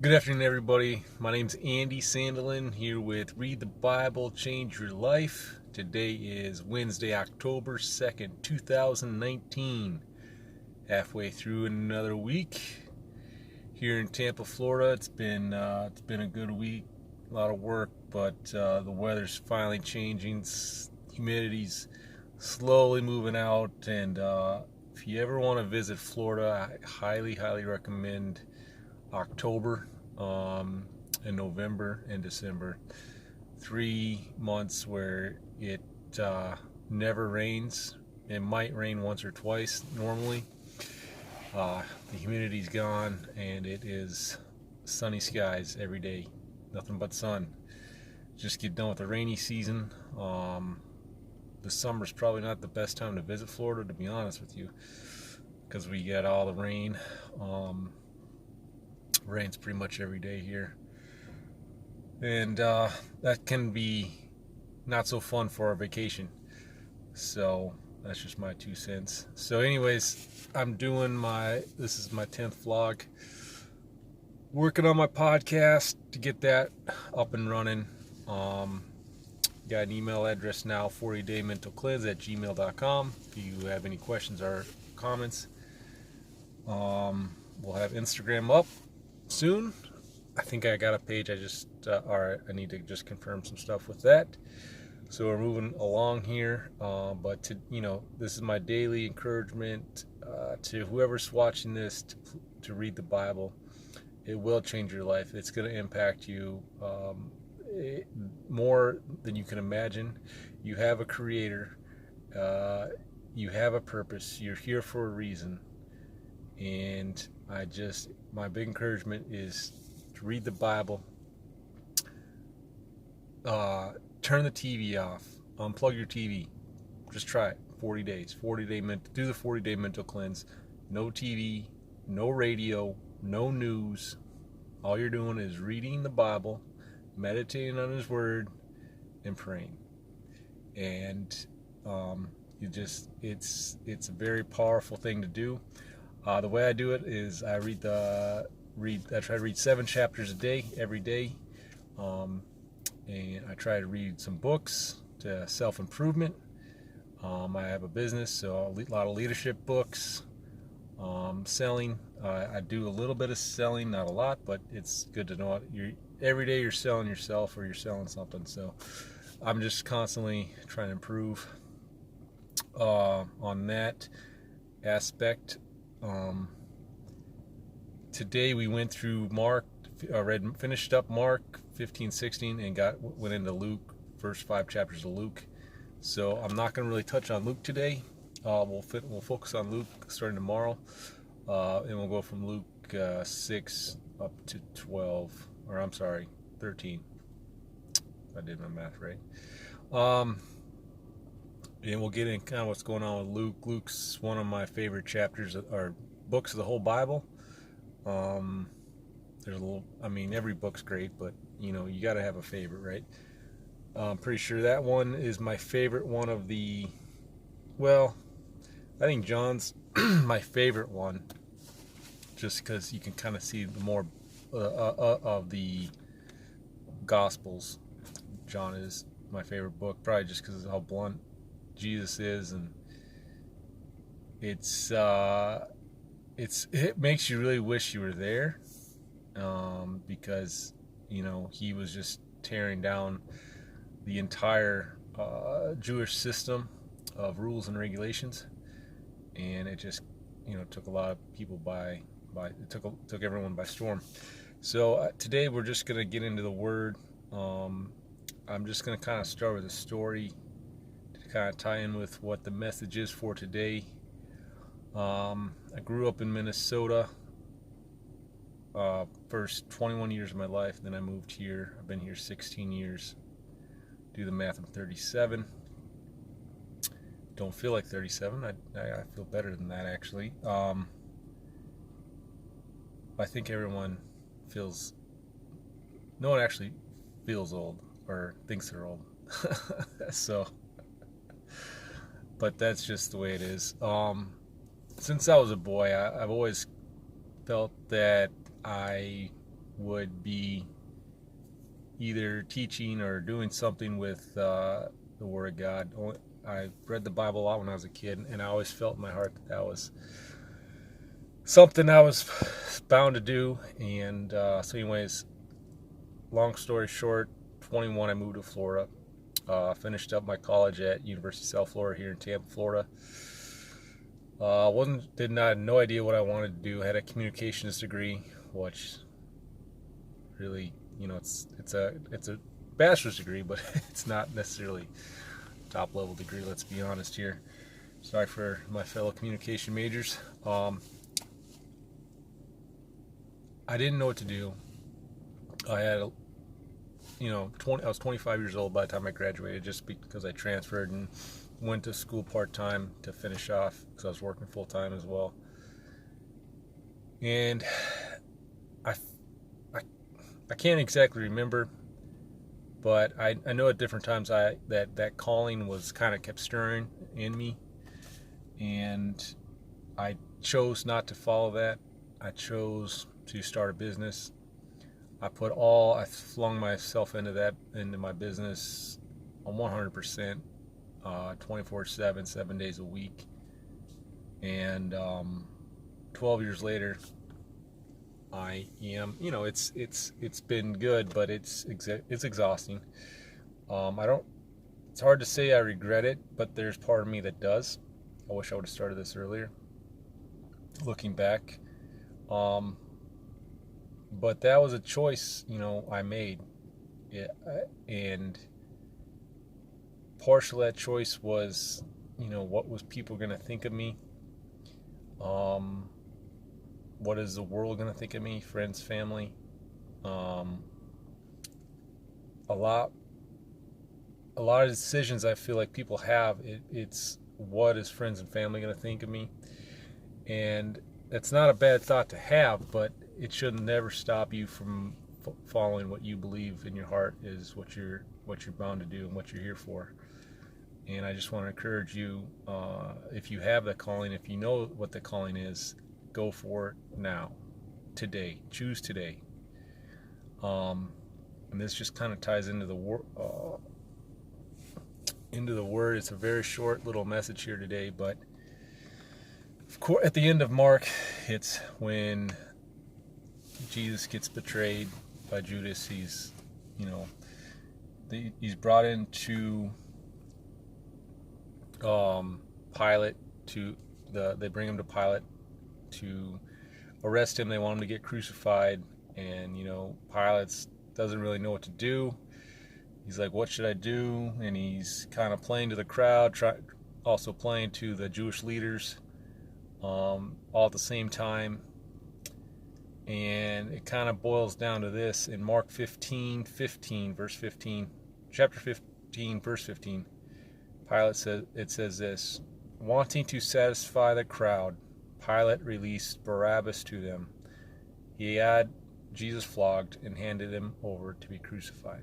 Good afternoon, everybody. My name's Andy Sandelin here with Read the Bible, Change Your Life. Today is Wednesday, October 2nd, 2019. Halfway through another week here in Tampa, Florida. It's been a good week, a lot of work, but the weather's finally changing. Humidity's slowly moving out, and if you ever want to visit Florida, I highly recommend October and November and December. 3 months where it never rains. It might rain once or twice normally. The humidity's gone and it is sunny skies every day. Nothing but sun. Just get done with the rainy season. The summer's probably not the best time to visit Florida, to be honest with you, because we get all the rain. Rains pretty much every day here, and that can be not so fun for our vacation. So that's just my 2 cents. So anyways, this is my 10th vlog, working on my podcast to get that up and running. Got an email address now, 40daymentalcleanse@gmail.com, if you have any questions or comments. We'll have Instagram up soon. I think I got a page. I need to just confirm some stuff with that. So we're moving along here. But this is my daily encouragement to whoever's watching this to read the Bible. It will change your life. It's going to impact you more than you can imagine. You have a creator. You have a purpose. You're here for a reason. And my big encouragement is to read the Bible. Turn the TV off. Unplug your TV. Just try it. 40 days. Do the 40-day mental cleanse. No TV, no radio, no news. All you're doing is reading the Bible, meditating on His Word, and praying. And it's a very powerful thing to do. The way I do it is I try to read 7 chapters a day, every day, and I try to read some books to self-improvement. I have a business, so a lot of leadership books, selling. I do a little bit of selling, not a lot, but it's good to know every day you're selling yourself or you're selling something. So I'm just constantly trying to improve on that aspect. Today we went through finished up Mark 15-16 and went into Luke, first 5 chapters of Luke. So I'm not going to really touch on Luke today. We'll focus on Luke starting tomorrow, and we'll go from Luke 6 up to 13. If I did my math right. And we'll get in kind of what's going on with Luke. Luke's one of my favorite chapters or books of the whole Bible. Every book's great, but you got to have a favorite, right? I'm pretty sure that one is my favorite one of the. Well, I think John's my favorite one, just because you can kind of see the more of the Gospels. John is my favorite book, probably just because of how blunt Jesus is, and it makes you really wish you were there, because he was just tearing down the entire Jewish system of rules and regulations, and it just took a lot of people took everyone by storm. So today we're just going to get into the Word. I'm just going to kind of start with a story to kind of tie in with what the message is for today. I grew up in Minnesota, first 21 years of my life, then I moved here. I've been here 16 years. Do the math, I'm 37. Don't feel like 37. I feel better than that, actually. I think no one actually feels old or thinks they're old. So, but that's just the way it is. Since I was a boy, I've always felt that I would be either teaching or doing something with the Word of God. I read the Bible a lot when I was a kid, and I always felt in my heart that was something I was bound to do. And so anyways, long story short, 21, I moved to Florida. Finished up my college at University of South Florida here in Tampa, Florida. No idea what I wanted to do. I had a communications degree, which really, it's a bachelor's degree, but it's not necessarily a top level degree. Let's be honest here. Sorry for my fellow communication majors. I didn't know what to do. I had, I was 25 years old by the time I graduated, just because I transferred and went to school part-time to finish off, because I was working full-time as well. And I can't exactly remember, but I know at different times that calling was kind of kept stirring in me, and I chose not to follow that. I chose to start a business. I flung myself into my business on 100%, 24/7, 7 days a week. And 12 years later, I am, it's been good, but it's exhausting. It's hard to say I regret it, but there's part of me that does. I wish I would have started this earlier, looking back. But that was a choice, I made. Yeah, and partial of that choice was, what was people going to think of me? What is the world going to think of me? Friends, family. A lot of decisions I feel like people have, it's what is friends and family going to think of me? And that's not a bad thought to have, but it should never stop you from following what you believe in your heart is what you're bound to do and what you're here for. And I just want to encourage you, if you have that calling, if you know what the calling is, go for it now, today. Choose today. And this just kind of ties into the word. It's a very short little message here today, but of course, at the end of Mark, it's when Jesus gets betrayed by Judas. He's brought into Pilate. They bring him to Pilate to arrest him. They want him to get crucified, and Pilate doesn't really know what to do. He's like, what should I do? And he's kind of playing to the crowd, also playing to the Jewish leaders, all at the same time. And it kind of boils down to this in Mark 15, verse 15, chapter 15, verse 15. Pilate says this: wanting to satisfy the crowd, Pilate released Barabbas to them. He had Jesus flogged and handed him over to be crucified.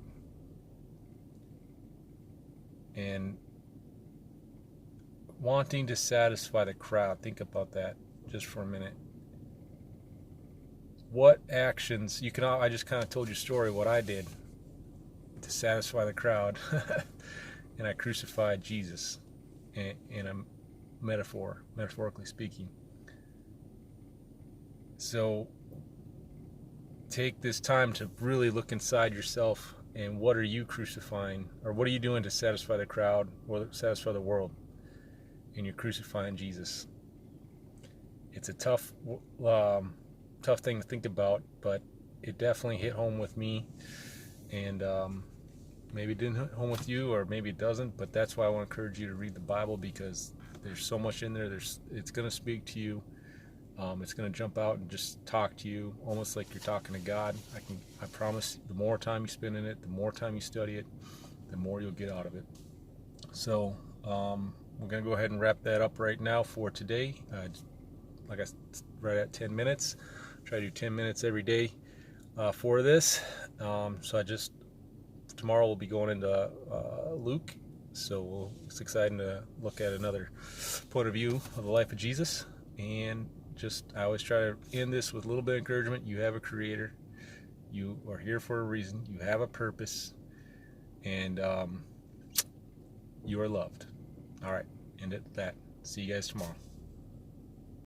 And wanting to satisfy the crowd, think about that just for a minute. What actions I just kind of told you a story what I did to satisfy the crowd. And I crucified Jesus in a metaphorically speaking. So take this time to really look inside yourself, and what are you crucifying, or what are you doing to satisfy the crowd or satisfy the world? And you're crucifying Jesus. It's a tough thing to think about, but it definitely hit home with me, and maybe it didn't hit home with you, or maybe it doesn't, but that's why I want to encourage you to read the Bible, because there's so much in there. It's going to speak to you. It's going to jump out and just talk to you, almost like you're talking to God. I promise, the more time you spend in it, the more time you study it, the more you'll get out of it. So we're going to go ahead and wrap that up right now for today. Like I said, right at 10 minutes. Try to do 10 minutes every day for this. Tomorrow we'll be going into Luke. So it's exciting to look at another point of view of the life of Jesus. And I always try to end this with a little bit of encouragement. You have a creator. You are here for a reason. You have a purpose, and you are loved. All right, end it at that. See you guys tomorrow.